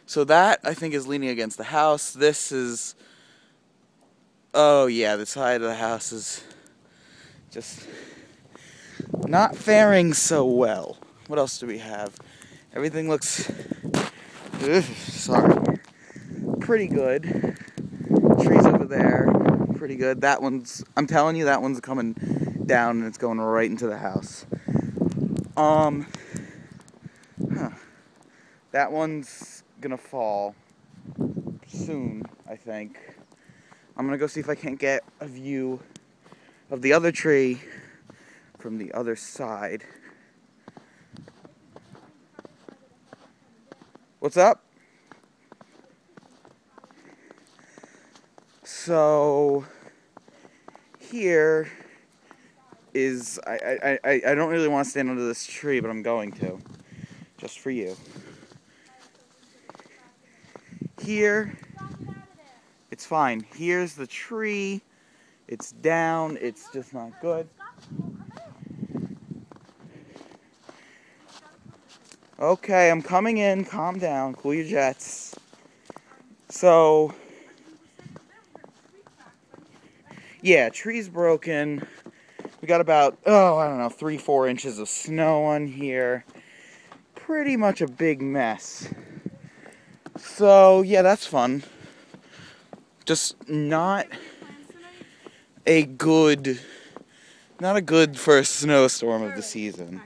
So that, I think, is leaning against the house. This is, oh yeah, the side of the house is just not faring so well. What else do we have? Everything looks, sorry, pretty good. Trees over there, pretty good. That one's, I'm telling you, that one's coming down and it's going right into the house. That one's gonna fall soon, I think. I'm gonna go see if I can't get a view of the other tree from the other side. What's up? So here is, I don't really want to stand under this tree, but I'm going to, just for you. Here, it's fine. Here's the tree. It's down. It's just not good. Okay, I'm coming in. Calm down. Cool your jets. So, yeah, tree's broken. We got about, I don't know, 3-4 inches of snow on here. Pretty much a big mess. So, yeah, that's fun. Just not a good first snowstorm of the season.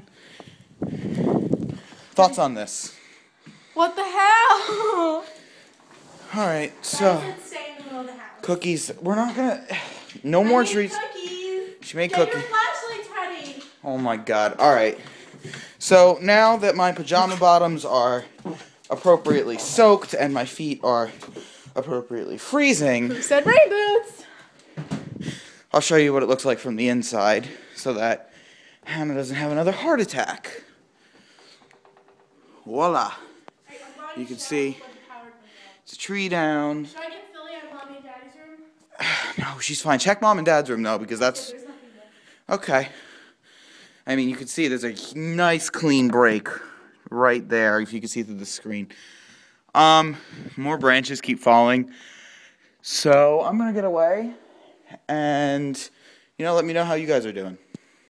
Thoughts on this? What the hell? Alright, so Stay in the middle of the house. Cookies. We're not gonna. No more treats. Cookies. She made Get cookies. your flashlights ready. Oh my god. Alright. So now that my pajama bottoms are appropriately soaked and my feet are appropriately freezing, Who said rain boots? I'll show you what it looks like from the inside so that Hannah doesn't have another heart attack. Voila. You can see it's a tree down. Should I get Philly out of Mommy and Daddy's room? No, she's fine. Check Mom and Dad's room though, because that's There's nothing there. okay. I mean, you can see there's a nice clean break right there, if you can see through the screen. More branches keep falling. So I'm gonna get away and, let me know how you guys are doing.